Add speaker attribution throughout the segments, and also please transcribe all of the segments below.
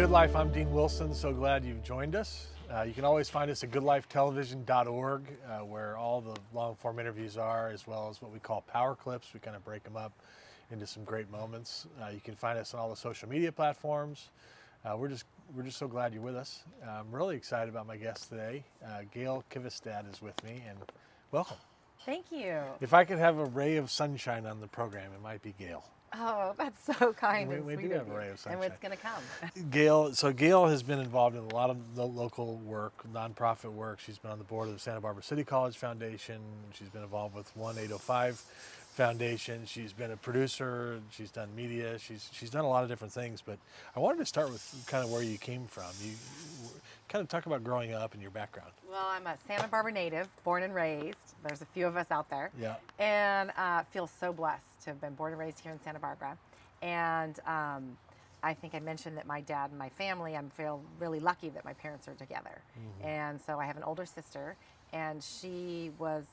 Speaker 1: Good Life. I'm Dean Wilson. So glad you've joined us. You can always find us at goodlifetelevision.org, where all the long-form interviews are, as well as what we call power clips. We kind of break them up into some great moments. You can find us on all the social media platforms. We're just so glad you're with us. I'm really excited about my guest today. Gail Kvistad is with me, and welcome.
Speaker 2: Thank you.
Speaker 1: If I could have a ray of sunshine on the program, it might be Gail.
Speaker 2: Oh, that's so kind and
Speaker 1: we
Speaker 2: sweet
Speaker 1: do
Speaker 2: of
Speaker 1: have a
Speaker 2: you.
Speaker 1: ray of sunshine.
Speaker 2: And what's going to come?
Speaker 1: Gail has been involved in a lot of the local work, nonprofit work. She's been on the board of the Santa Barbara City College Foundation. She's been involved with 1805 Foundation. She's been a producer. She's done media. She's done a lot of different things. But I wanted to start with kind of where you came from. You kind of talk about growing up and your background.
Speaker 2: Well, I'm a Santa Barbara native, born and raised. There's a few of us out there.
Speaker 1: Yeah.
Speaker 2: And feel so blessed to have been born and raised here in Santa Barbara. And I think I mentioned that my dad and my family, I feel really lucky that my parents are together. Mm-hmm. And so I have an older sister, and she was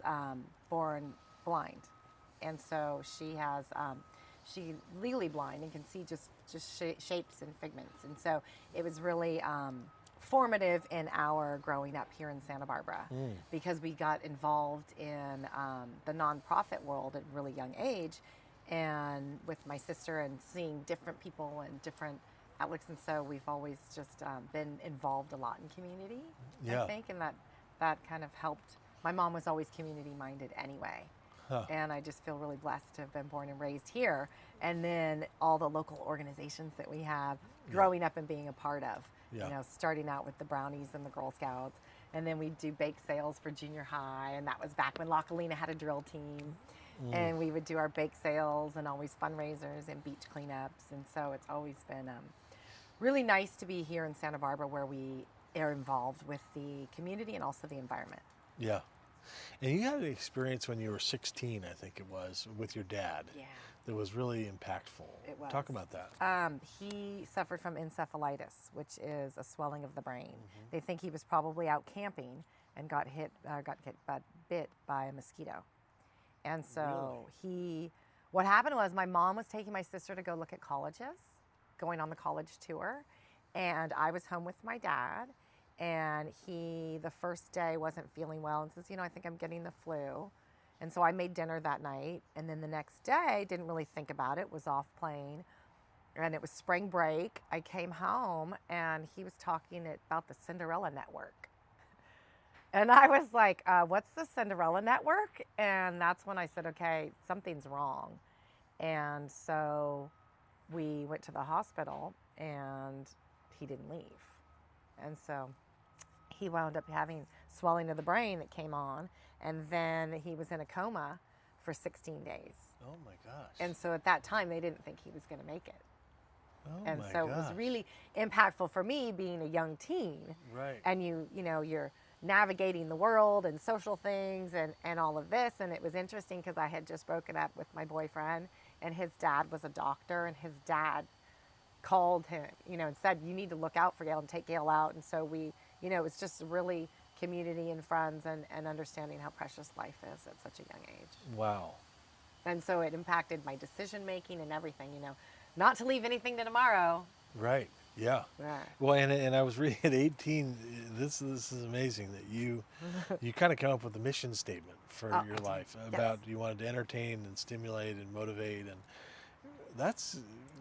Speaker 2: born blind. And so she has, she's legally blind and can see just shapes and figments. And so it was really formative in our growing up here in Santa Barbara because we got involved in the nonprofit world at a really young age, and with my sister and seeing different people and different outlooks. And so we've always just been involved a lot in community, I think, and that kind of helped. My mom was always community minded anyway. Huh. And I just feel really blessed to have been born and raised here. And then all the local organizations that we have growing up and being a part of, you know, starting out with the Brownies and the Girl Scouts. And then we do bake sales for junior high. And that was back when La Colina had a drill team. And we would do our bake sales and always fundraisers and beach cleanups. And so it's always been really nice to be here in Santa Barbara, where we are involved with the community and also the environment.
Speaker 1: Yeah. And you had an experience when you were 16, I think it was, with your dad.
Speaker 2: Yeah.
Speaker 1: That was really impactful.
Speaker 2: It was.
Speaker 1: Talk about that.
Speaker 2: He suffered from encephalitis, which is a swelling of the brain. Mm-hmm. They think he was probably out camping and got bit by a mosquito. And so what happened was my mom was taking my sister to go look at colleges, going on the college tour, and I was home with my dad. And he, the first day, wasn't feeling well and says, you know, I think I'm getting the flu. And so I made dinner that night. And then the next day, didn't really think about it, was off playing. And it was spring break. I came home and he was talking about the Cinderella Network. And I was like, what's the Cinderella Network? And that's when I said, okay, something's wrong. And so we went to the hospital and he didn't leave. And so he wound up having swelling of the brain that came on, and then he was in a coma for 16 days. Oh my gosh. And so at that time, they didn't think he was going to make it. Oh and my so gosh. It was really impactful for me being a young teen. Right. And you know, you're navigating the world and social things and all of this. And it was interesting because I had just broken up with my boyfriend, and his dad was a doctor, and his dad called him, you know, and said, you need to look out for Gail and take Gail out. And so we, you know, it was just really community and friends and understanding how precious life is at such a young age. Wow. And so it impacted my decision making and everything, you know, not to leave anything to tomorrow. Right. Yeah. Right. Well, and I was reading at 18, this is amazing that you kind of come up with a mission statement for your life about you wanted to entertain and stimulate and motivate, and that's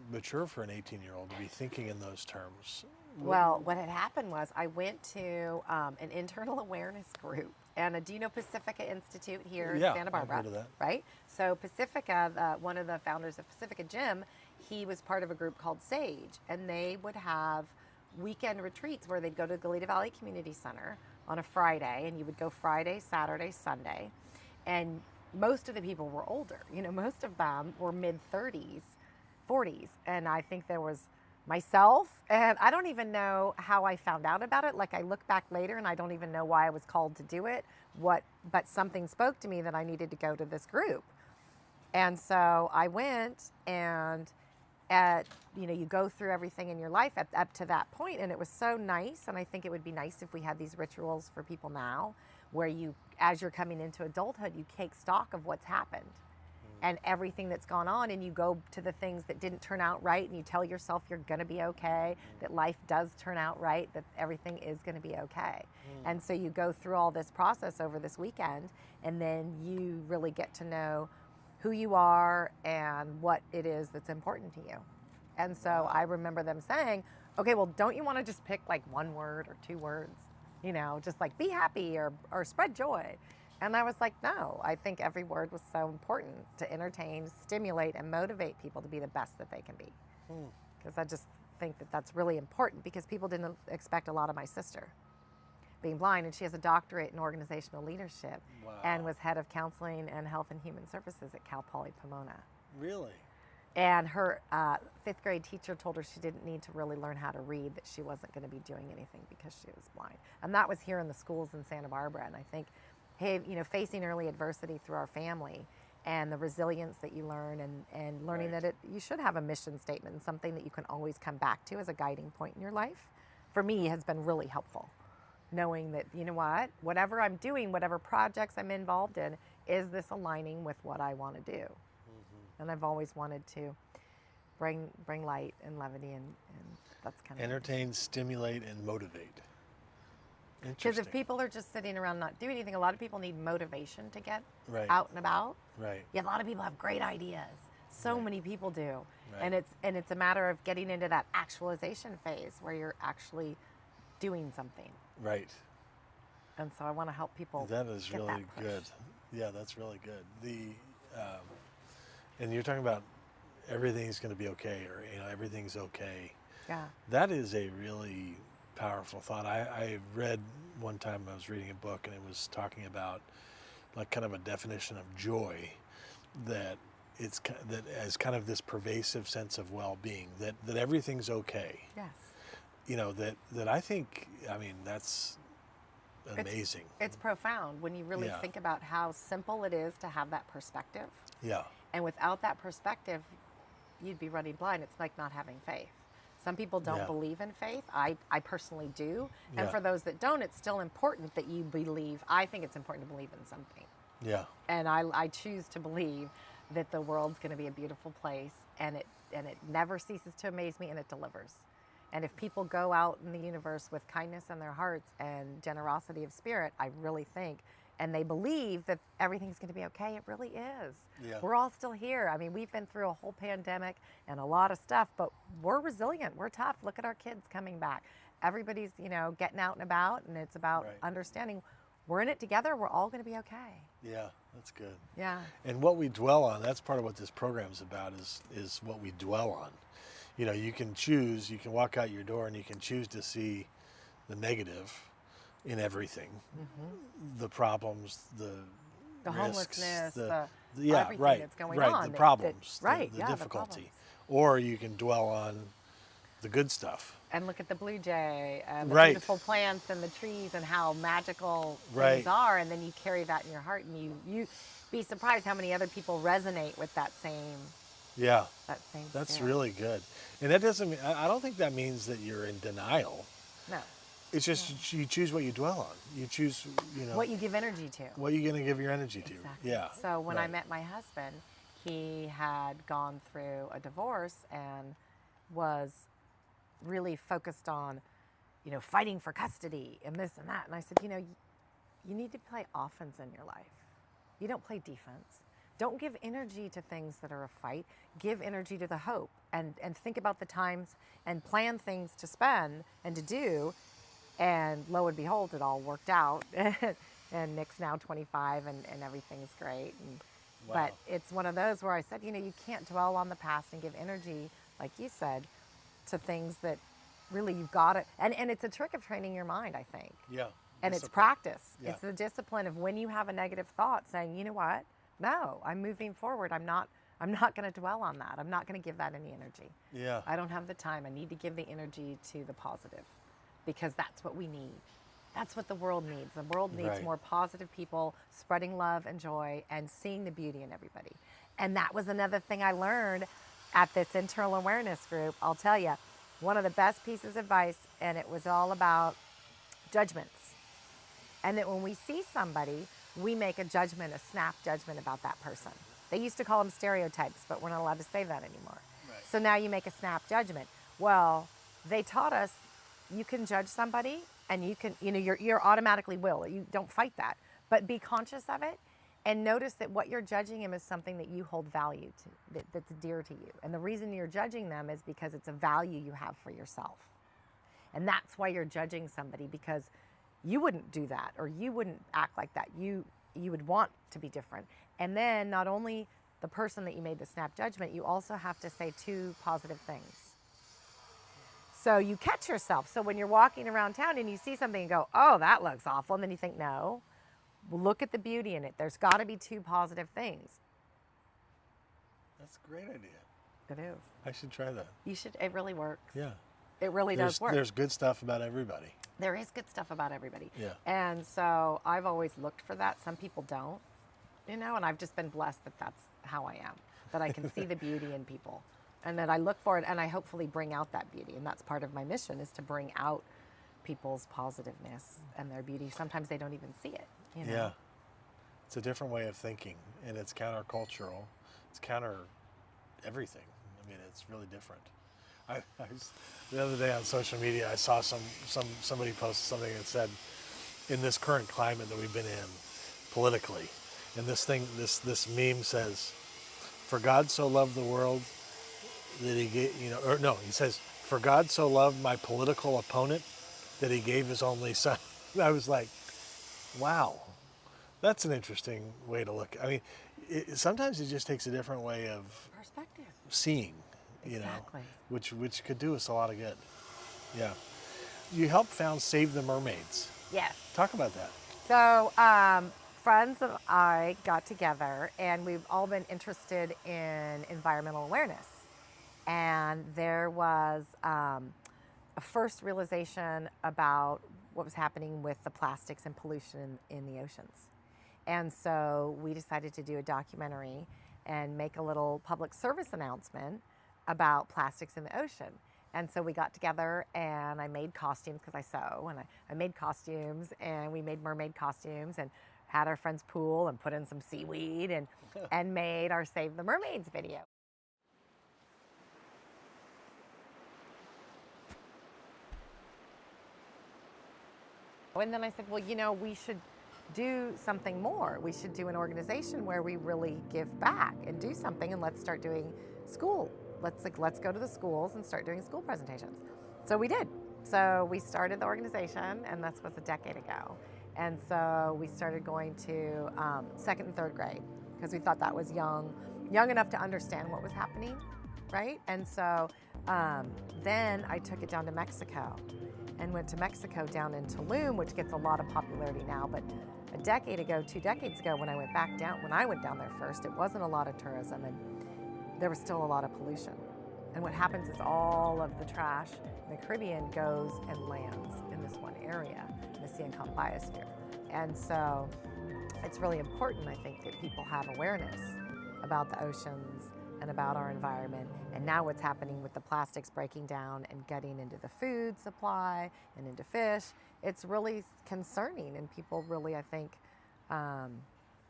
Speaker 2: mature for an 18-year-old to be thinking in those terms. Well, what had happened was I went to an internal awareness group, and do you know Pacifica Institute here in Santa Barbara? I've heard of that. Right? So Pacifica, one of the founders of Pacifica Gym, he was part of a group called Sage, and they would have weekend retreats where they'd go to Goleta Valley Community Center on a Friday, and you would go Friday, Saturday, Sunday, and most of the people were older. You know, most of them were mid-30s, 40s, and I think there was myself, and I don't even know how I found out about it. Like, I look back later and I don't even know why I was called to do it, but something spoke to me that I needed to go to this group. And so I went, and you know, you go through everything in your life up to that point, and it was so nice. And I think it would be nice if we had these rituals for people now, where you, as you're coming into adulthood, you take stock of what's happened. and everything that's gone on, and you go to the things that didn't turn out right, and you tell yourself you're going to be okay, that life does turn out right, that everything is going to be okay. And so you go through all this process over this weekend, and then you really get to know who you are and what it is that's important to you. And so I remember them saying, okay, well, don't you want to just pick like one word or two words? You know, just like be happy or spread joy. And I was like, no, I think every word was so important to entertain, stimulate, and motivate people to be the best that they can be. Because I just think that that's really important, because people didn't expect a lot of my sister being blind, and she has a doctorate in organizational leadership and was head of counseling and health and human services at Cal Poly Pomona.
Speaker 1: Really?
Speaker 2: And her fifth grade teacher told her she didn't need to really learn how to read, that she wasn't going to be doing anything because she was blind. And that was here in the schools in Santa Barbara. And I think, hey, you know, facing early adversity through our family and the resilience that you learn, and learning that you should have a mission statement and something that you can always come back to as a guiding point in your life, for me has been really helpful. Knowing that, you know what, whatever I'm doing, whatever projects I'm involved in, is this aligning with what I want to do? And I've always wanted to bring light and levity, and that's kind of
Speaker 1: entertain, stimulate, and motivate.
Speaker 2: Because if people are just sitting around not doing anything, a lot of people need motivation to get
Speaker 1: Right.
Speaker 2: out and about.
Speaker 1: Right.
Speaker 2: Yeah, a lot of people have great ideas. So
Speaker 1: Right.
Speaker 2: many people do.
Speaker 1: Right.
Speaker 2: And it's a matter of getting into that actualization phase where you're actually doing something.
Speaker 1: Right.
Speaker 2: And so I want to help people.
Speaker 1: That is
Speaker 2: get
Speaker 1: really
Speaker 2: that push.
Speaker 1: good. Yeah, that's really good. And you're talking about everything's going to be okay, or you know, everything's okay.
Speaker 2: Yeah.
Speaker 1: That is a really powerful thought. I read one time, I was reading a book, and it was talking about like kind of a definition of joy, that it's that as kind of this pervasive sense of well-being, that everything's okay.
Speaker 2: Yes.
Speaker 1: You know, that I think, I mean, that's amazing.
Speaker 2: It's profound when you really
Speaker 1: Yeah.
Speaker 2: think about how simple it is to have that perspective.
Speaker 1: Yeah.
Speaker 2: And without that perspective, you'd be running blind. It's like not having faith. Some people don't
Speaker 1: Yeah.
Speaker 2: believe in faith. I personally do. And
Speaker 1: Yeah.
Speaker 2: for those that don't, it's still important that you believe. I think it's important to believe in something.
Speaker 1: Yeah.
Speaker 2: And I choose to believe that the world's going to be a beautiful place, and it never ceases to amaze me, and it delivers. And if people go out in the universe with kindness in their hearts and generosity of spirit, I really think, and they believe that everything's going to be okay, it really is.
Speaker 1: Yeah.
Speaker 2: We're all still here. I mean, we've been through a whole pandemic and a lot of stuff, but we're resilient. We're tough. Look at our kids coming back. Everybody's, you know, getting out and about, and it's about
Speaker 1: Right.
Speaker 2: understanding we're in it together. We're all going to be okay.
Speaker 1: Yeah, that's good.
Speaker 2: Yeah.
Speaker 1: And what we dwell on, that's part of what this program's about, is what we dwell on. You know, you can choose, you can walk out your door and you can choose to see the negative in everything. The problems, the risks,
Speaker 2: homelessness, the
Speaker 1: yeah,
Speaker 2: everything
Speaker 1: right,
Speaker 2: that's going
Speaker 1: right,
Speaker 2: on.
Speaker 1: the problems,
Speaker 2: right,
Speaker 1: the
Speaker 2: yeah, the
Speaker 1: difficulty.
Speaker 2: problems.
Speaker 1: Or you can dwell on the good stuff.
Speaker 2: And look at the blue jay and the
Speaker 1: Right.
Speaker 2: beautiful plants and the trees and how magical
Speaker 1: Right.
Speaker 2: things are. And then you carry that in your heart, and you be surprised how many other people resonate with that same
Speaker 1: Yeah, that's
Speaker 2: spirit.
Speaker 1: really good. And that doesn't mean, I don't think that means that you're in denial.
Speaker 2: No.
Speaker 1: It's just you choose what you dwell on. You choose, you know,
Speaker 2: What you give energy to.
Speaker 1: what you're going to give your energy to.
Speaker 2: Exactly.
Speaker 1: Yeah.
Speaker 2: So when I
Speaker 1: right.
Speaker 2: met my husband, he had gone through a divorce and was really focused on, you know, fighting for custody and this and that. And I said, you know, you need to play offense in your life. You don't play defense. Don't give energy to things that are a fight. Give energy to the hope, and think about the times and plan things to spend and to do. And lo and behold, it all worked out. And Nick's now 25 and everything's great. And,
Speaker 1: Wow.
Speaker 2: But it's one of those where I said, you know, you can't dwell on the past and give energy, like you said, to things that really you've got to. And it's a trick of training your mind, I think.
Speaker 1: Yeah.
Speaker 2: And it's
Speaker 1: Discipline.
Speaker 2: practice.
Speaker 1: Yeah.
Speaker 2: It's the discipline of when you have a negative thought, saying, you know what? No, I'm moving forward. I'm not going to dwell on that. I'm not going to give that any energy.
Speaker 1: Yeah.
Speaker 2: I don't have the time. I need to give the energy to the positive, because that's what we need. That's what the world needs. The world needs
Speaker 1: Right.
Speaker 2: more positive people spreading love and joy and seeing the beauty in everybody. And that was another thing I learned at this internal awareness group. I'll tell you, one of the best pieces of advice, and it was all about judgments. And that when we see somebody, we make a judgment, a snap judgment about that person. They used to call them stereotypes, but we're not allowed to say that anymore.
Speaker 1: Right.
Speaker 2: So now you make a snap judgment. Well, they taught us you can judge somebody and you can, you're automatically will. You don't fight that, but be conscious of it and notice that what you're judging him is something that you hold value to, that's dear to you. And the reason you're judging them is because it's a value you have for yourself. And that's why you're judging somebody, because you wouldn't do that or you wouldn't act like that. You would want to be different. And then not only the person that you made the snap judgment, you also have to say 2 positive things. So you catch yourself. So when you're walking around town and you see something and go, oh, that looks awful. And then you think, no, look at the beauty in it. There's got to be 2 positive things.
Speaker 1: That's a great idea.
Speaker 2: It is.
Speaker 1: I should try that.
Speaker 2: You should. It really works.
Speaker 1: Yeah.
Speaker 2: It really does work.
Speaker 1: There's good stuff about everybody.
Speaker 2: There is good stuff about everybody.
Speaker 1: Yeah.
Speaker 2: And so I've always looked for that. Some people don't, and I've just been blessed that that's how I am, that I can see the beauty in people and that I look for it and I hopefully bring out that beauty. And that's part of my mission, is to bring out people's positiveness and their beauty. Sometimes they don't even see it,
Speaker 1: Yeah. It's a different way of thinking, and it's countercultural. It's counter everything. I mean, it's really different. The other day on social media, I saw somebody post something that said, in this current climate that we've been in politically, and this meme says, for God so loved the world that he gave, he says, for God so loved my political opponent that he gave his only son. I was like, wow, that's an interesting way to look. I mean, sometimes it just takes a different way of
Speaker 2: perspective,
Speaker 1: seeing,
Speaker 2: exactly.
Speaker 1: Which could do us a lot of good. Yeah. You helped found Save the Mermaids.
Speaker 2: Yes.
Speaker 1: Talk about that.
Speaker 2: So friends and I got together, and we've all been interested in environmental awareness. And there was a first realization about what was happening with the plastics and pollution in the oceans. And so we decided to do a documentary and make a little public service announcement about plastics in the ocean. And so we got together and I made costumes, because I sew, and I made costumes, and we made mermaid costumes and had our friend's pool and put in some seaweed and made our Save the Mermaids video. And then I said, well, we should do something more. We should do an organization where we really give back and do something, and let's start doing school. Let's go to the schools and start doing school presentations. So we did. So we started the organization, and this was a decade ago. And so we started going to 2nd and 3rd grade, because we thought that was young enough to understand what was happening, right? And so then I took it down to Mexico and went to Mexico, down in Tulum, which gets a lot of popularity now. But a decade ago, 2 decades ago, when I went down there first, it wasn't a lot of tourism, and there was still a lot of pollution. And what happens is all of the trash in the Caribbean goes and lands in this one area, in the Siancán biosphere. And so it's really important, I think, that people have awareness about the oceans and about our environment. And now what's happening with the plastics breaking down and getting into the food supply and into fish, it's really concerning, and people really, I think,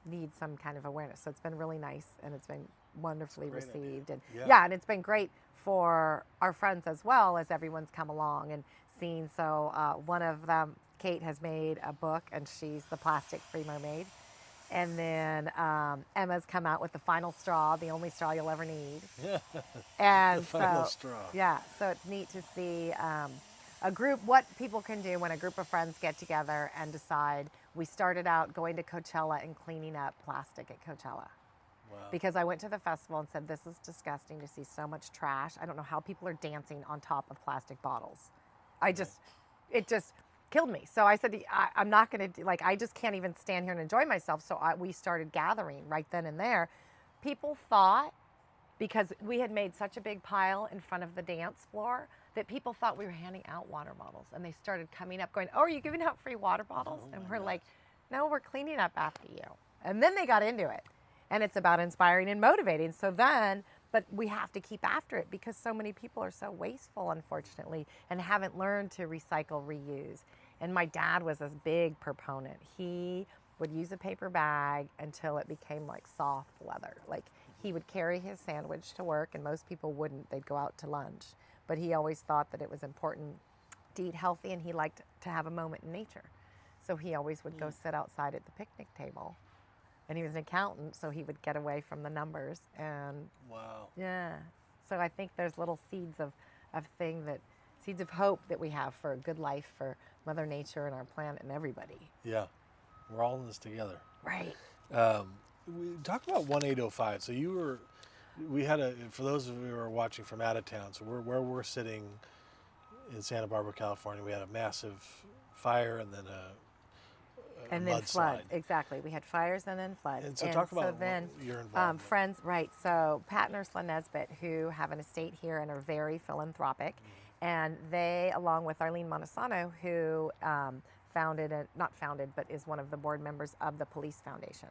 Speaker 2: need some kind of awareness. So it's been really nice, and it's been wonderfully received. And and it's been great for our friends as well, as everyone's come along and seen. So one of them, Kate, has made a book, and she's the plastic-free mermaid. And then Emma's come out with the final straw, the only straw you'll ever need. And
Speaker 1: the final straw.
Speaker 2: Yeah, so it's neat to see a group, what people can do when a group of friends get together and decide. We started out going to Coachella and cleaning up plastic at Coachella.
Speaker 1: Wow.
Speaker 2: Because I went to the festival and said, this is disgusting to see so much trash. I don't know how people are dancing on top of plastic bottles. It just killed me. So I said, I'm not going to, I just can't even stand here and enjoy myself. So we started gathering right then and there. People thought, because we had made such a big pile in front of the dance floor, that people thought we were handing out water bottles. And they started coming up going, oh, are you giving out free water bottles? And we're like, no, we're cleaning up after you. And then they got into it. And it's about inspiring and motivating. So then, but we have to keep after it, because so many people are so wasteful, unfortunately, and haven't learned to recycle, reuse. And my dad was a big proponent. He would use a paper bag until it became like soft leather. Like he would carry his sandwich to work, and most people wouldn't. They'd go out to lunch. But he always thought that it was important to eat healthy, and he liked to have a moment in nature. So he always would go sit outside at the picnic table. And he was an accountant, so he would get away from the numbers. And
Speaker 1: wow.
Speaker 2: yeah. So I think there's little seeds of seeds of hope that we have for a good life for Mother Nature and our planet and everybody.
Speaker 1: Yeah. We're all in this together.
Speaker 2: Right.
Speaker 1: We talked about 1805. So we had for those of you who are watching from out of town, so where we're sitting in Santa Barbara, California, we had a massive fire and then a
Speaker 2: then
Speaker 1: mudslide.
Speaker 2: floods. Exactly. We had fires and then floods.
Speaker 1: And so talk about your involvement.
Speaker 2: Friends, right. So Pat and Ursula Nesbitt, who have an estate here and are very philanthropic, and they, along with Arlene Montesano, who not founded, but is one of the board members of the Police Foundation.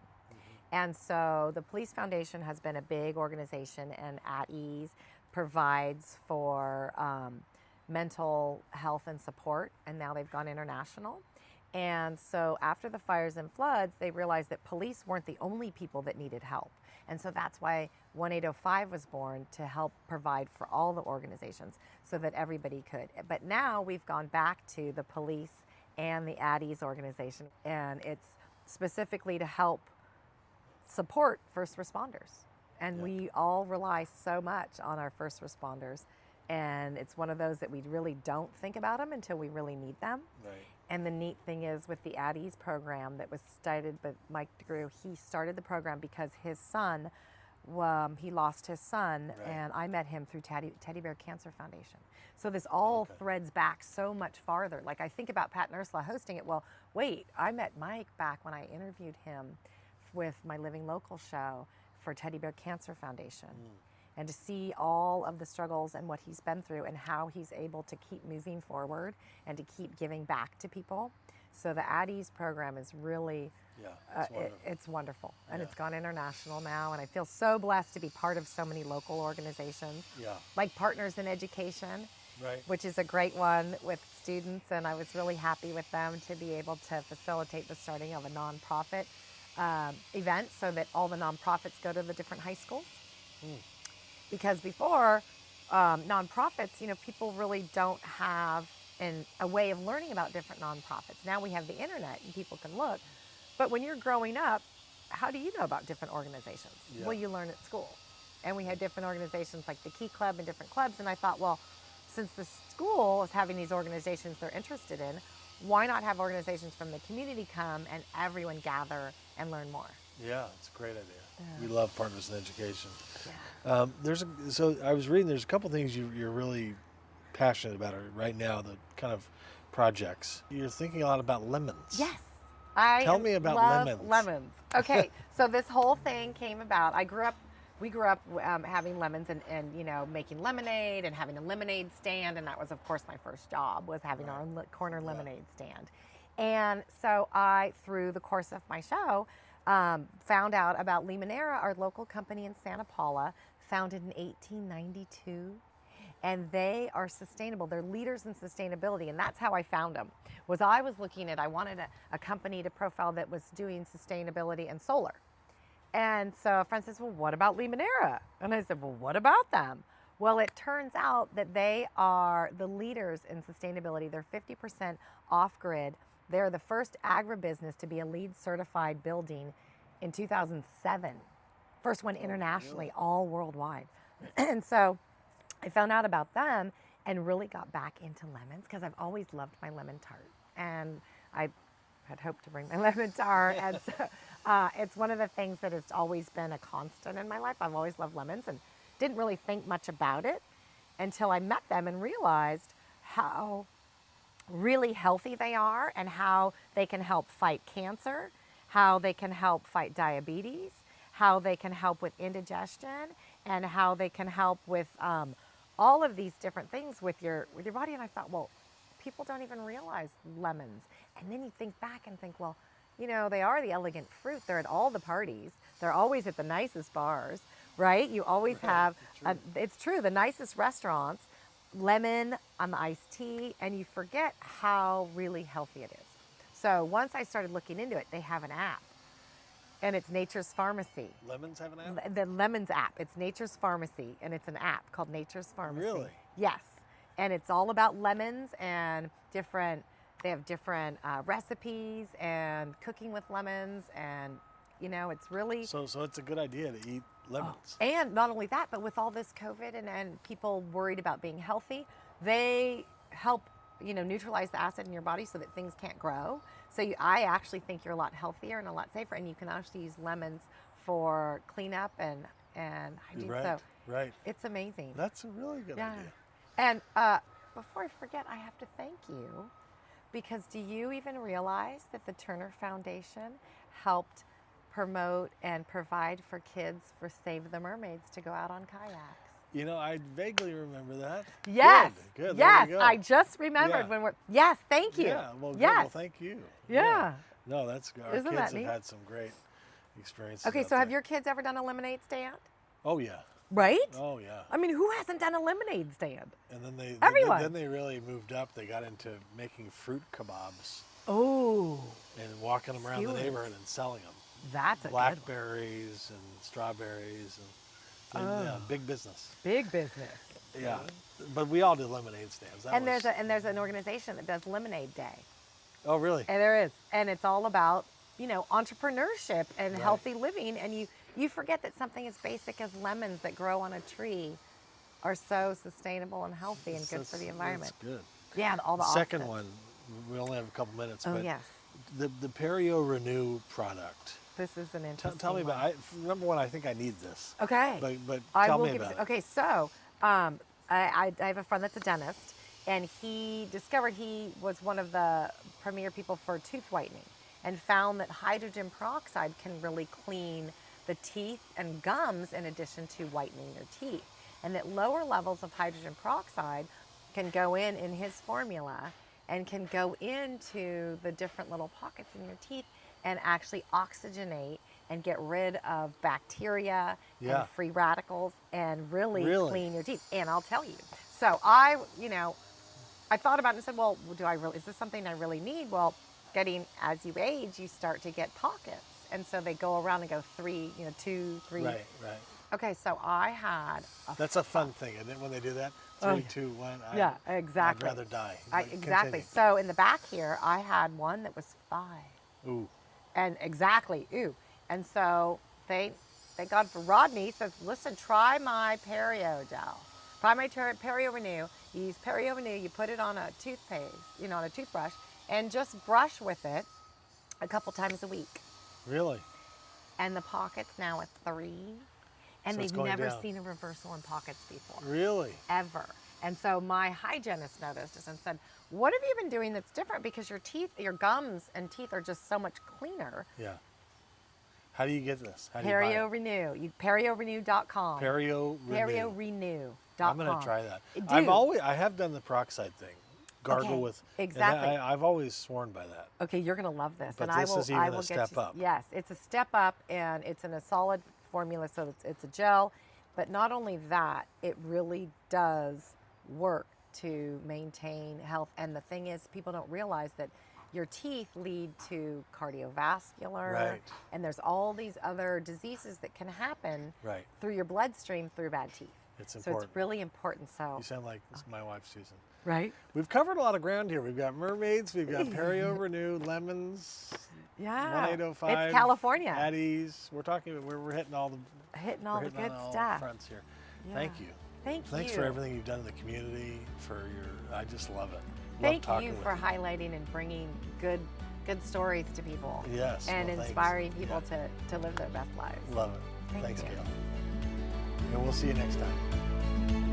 Speaker 2: And so the Police Foundation has been a big organization, and At Ease provides for mental health and support, and now they've gone international. And so after the fires and floods, they realized that police weren't the only people that needed help. And so that's why 1805 was born, to help provide for all the organizations so that everybody could. But now we've gone back to the police and the At Ease organization, and it's specifically to help support first responders. And we all rely so much on our first responders. And it's one of those that we really don't think about them until we really need them.
Speaker 1: Right.
Speaker 2: And the neat thing is, with the At Ease program that was started by Mike DeGrew, he started the program because his son, he lost his son, and I met him through Teddy Bear Cancer Foundation. So this all threads back so much farther. Like, I think about Pat and Ursula hosting it. Well, wait, I met Mike back when I interviewed him with my Living Local show for Teddy Bear Cancer Foundation. And to see all of the struggles and what he's been through and how he's able to keep moving forward and to keep giving back to people. So the At Ease program is really, it's wonderful. And it's gone international now. And I feel so blessed to be part of so many local organizations, like Partners in Education, which is a great one with students. And I was really happy with them to be able to facilitate the starting of a nonprofit event so that all the nonprofits go to the different high schools. Because before, nonprofits, people really don't have a way of learning about different nonprofits. Now we have the internet and people can look. But when you're growing up, how do you know about different organizations? Well, you learn at school. And we had different organizations like the Key Club and different clubs. And I thought, well, since the school is having these organizations they're interested in, why not have organizations from the community come and everyone gather and learn more?
Speaker 1: Yeah, it's a great idea. We love Partners in Education. So I was reading, there's a couple things you're really passionate about right now, the kind of projects. You're thinking a lot about lemons.
Speaker 2: Yes.
Speaker 1: Tell me about
Speaker 2: lemons. Okay, so this whole thing came about. We grew up having lemons and making lemonade and having a lemonade stand. And that was, of course, my first job, was having our own corner lemonade stand. And so I, through the course of my show, found out about Limonera, our local company in Santa Paula, founded in 1892. And they are sustainable. They're leaders in sustainability. And that's how I found them. I wanted a company to profile that was doing sustainability and solar. And so a friend says, well, what about Limonera? And I said, well, what about them? Well, it turns out that they are the leaders in sustainability. They're 50% off-grid. They're the first agribusiness to be a LEED certified building in 2007. First one internationally, all worldwide. And so I found out about them and really got back into lemons because I've always loved my lemon tart. And I had hoped to bring my lemon tart. And so it's one of the things that has always been a constant in my life. I've always loved lemons and didn't really think much about it until I met them and realized how really healthy they are and how they can help fight cancer, how they can help fight diabetes, how they can help with indigestion, and how they can help with all of these different things with your body. And I thought, well, people don't even realize lemons. And then you think back and think, well, they are the elegant fruit. They're at all the parties. They're always at the nicest bars, right? You always have, it's true, the nicest restaurants, lemon on the iced tea, and you forget how really healthy it is. so once I started looking into it, they have an app, and it's Nature's Pharmacy.
Speaker 1: Lemons have an app?
Speaker 2: The Lemons app. It's Nature's Pharmacy, and it's an app called Nature's Pharmacy.
Speaker 1: Really?
Speaker 2: Yes. And it's all about lemons and different, they have different recipes and cooking with lemons, and you know, it's really...
Speaker 1: So it's a good idea to eat lemons.
Speaker 2: Oh, and not only that, but with all this COVID and people worried about being healthy, they help, you know, neutralize the acid in your body so that things can't grow. So I actually think you're a lot healthier and a lot safer, and you can actually use lemons for cleanup and hygiene.
Speaker 1: Right,
Speaker 2: so
Speaker 1: right.
Speaker 2: it's amazing.
Speaker 1: That's a really good idea.
Speaker 2: And before I forget, I have to thank you, because do you even realize that the Turner Foundation helped promote and provide for kids for Save the Mermaids to go out on kayaks?
Speaker 1: You know, I vaguely remember that.
Speaker 2: Yes.
Speaker 1: Good.
Speaker 2: Yes.
Speaker 1: There you go.
Speaker 2: I just remembered when we're. Yes. Thank you.
Speaker 1: Yeah. Well, good.
Speaker 2: Yes.
Speaker 1: Well, thank you.
Speaker 2: Yeah.
Speaker 1: No, that's good. Our
Speaker 2: Isn't
Speaker 1: kids
Speaker 2: that
Speaker 1: have
Speaker 2: neat?
Speaker 1: had some great experiences.
Speaker 2: Okay.
Speaker 1: out
Speaker 2: So have
Speaker 1: there.
Speaker 2: your kids ever done a lemonade stand?
Speaker 1: Oh yeah.
Speaker 2: Right.
Speaker 1: Oh yeah.
Speaker 2: I mean, who hasn't done a lemonade stand?
Speaker 1: And then they
Speaker 2: Everyone.
Speaker 1: Then they really moved up. They got into making fruit kebabs
Speaker 2: Oh.
Speaker 1: and walking them around the
Speaker 2: Skewers.
Speaker 1: neighborhood and selling them.
Speaker 2: That's a good one.
Speaker 1: Blackberries and strawberries and yeah, big business.
Speaker 2: Big business.
Speaker 1: Yeah, but we all do lemonade stands.
Speaker 2: And there's an organization that does Lemonade Day.
Speaker 1: Oh really?
Speaker 2: And there is, and it's all about, you know, entrepreneurship and healthy living. And you forget that something as basic as lemons that grow on a tree are so sustainable and healthy and good for the environment.
Speaker 1: That's good.
Speaker 2: Yeah, all the
Speaker 1: Second
Speaker 2: opposites.
Speaker 1: one, we only have a couple minutes.
Speaker 2: Oh
Speaker 1: but
Speaker 2: yes,
Speaker 1: the Perio Renew product.
Speaker 2: this is an interesting.
Speaker 1: Tell me
Speaker 2: one.
Speaker 1: about. Number one, I think I need this.
Speaker 2: Okay.
Speaker 1: But
Speaker 2: I
Speaker 1: tell
Speaker 2: will
Speaker 1: me
Speaker 2: give
Speaker 1: about
Speaker 2: you,
Speaker 1: it.
Speaker 2: okay, so I have a friend that's a dentist, and he discovered he was one of the premier people for tooth whitening, and found that hydrogen peroxide can really clean the teeth and gums in addition to whitening your teeth, and that lower levels of hydrogen peroxide can go in his formula and can go into the different little pockets in your teeth and actually oxygenate and get rid of bacteria and free radicals and really clean your teeth. And I'll tell you. So I thought about it and said, well, is this something I really need? Well, as you age, you start to get pockets. And so they go around and go 2, 3.
Speaker 1: Right.
Speaker 2: Okay, so I had
Speaker 1: That's a fun thing, isn't it, when they do that? 3, 2, 1.
Speaker 2: Yeah, exactly.
Speaker 1: I'd rather die.
Speaker 2: Exactly.
Speaker 1: Continue.
Speaker 2: So in the back here, I had one that was 5.
Speaker 1: Ooh.
Speaker 2: And and so thank God for Rodney. Says, listen, try my Perio gel. Try my Perio Renew. You use Perio Renew. You put it on a toothpaste, on a toothbrush, and just brush with it a couple times a week.
Speaker 1: Really?
Speaker 2: And the pockets now at 3, and
Speaker 1: So it's
Speaker 2: they've
Speaker 1: going
Speaker 2: never
Speaker 1: down.
Speaker 2: seen a reversal in pockets before.
Speaker 1: Really?
Speaker 2: Ever. And so my hygienist noticed this and said, what have you been doing that's different? Because your teeth, your gums and teeth are just so much cleaner.
Speaker 1: Yeah. How do you get this? How do you buy
Speaker 2: Perio
Speaker 1: it?
Speaker 2: Renew. PerioRenew.com.
Speaker 1: Perio Renew.
Speaker 2: PerioRenew.com.
Speaker 1: I'm going to try that.
Speaker 2: Do.
Speaker 1: I have done the peroxide thing. Gargle
Speaker 2: Okay,
Speaker 1: with.
Speaker 2: exactly.
Speaker 1: And I've always sworn by that.
Speaker 2: Okay, you're going to love this.
Speaker 1: But
Speaker 2: and
Speaker 1: this is
Speaker 2: I
Speaker 1: even
Speaker 2: will
Speaker 1: a step
Speaker 2: get you,
Speaker 1: up.
Speaker 2: Yes, it's a step up, and it's in a solid formula, so it's a gel. But not only that, it really does work to maintain health. And the thing is, people don't realize that your teeth lead to cardiovascular,
Speaker 1: Right.
Speaker 2: and there's all these other diseases that can happen
Speaker 1: Right.
Speaker 2: through your bloodstream through bad teeth.
Speaker 1: It's
Speaker 2: So
Speaker 1: important.
Speaker 2: it's really important. So
Speaker 1: You sound like my wife, Susan.
Speaker 2: right?
Speaker 1: We've covered a lot of ground here. We've got mermaids, we've got Perio Renew, lemons,
Speaker 2: Yeah.
Speaker 1: 1805.
Speaker 2: It's California.
Speaker 1: At ease. We're talking. We're hitting all the
Speaker 2: Hitting all the good
Speaker 1: on all
Speaker 2: stuff.
Speaker 1: fronts here.
Speaker 2: Yeah.
Speaker 1: Thank you.
Speaker 2: Thanks
Speaker 1: Thanks for everything you've done in the community. I just love it.
Speaker 2: Thank
Speaker 1: talking
Speaker 2: you
Speaker 1: with
Speaker 2: for highlighting and bringing good stories to people.
Speaker 1: Yes.
Speaker 2: And
Speaker 1: well, thanks.
Speaker 2: inspiring people
Speaker 1: Yeah.
Speaker 2: to live their best lives.
Speaker 1: Love it.
Speaker 2: Thank
Speaker 1: Thanks,
Speaker 2: you.
Speaker 1: Gail. And we'll see you next time.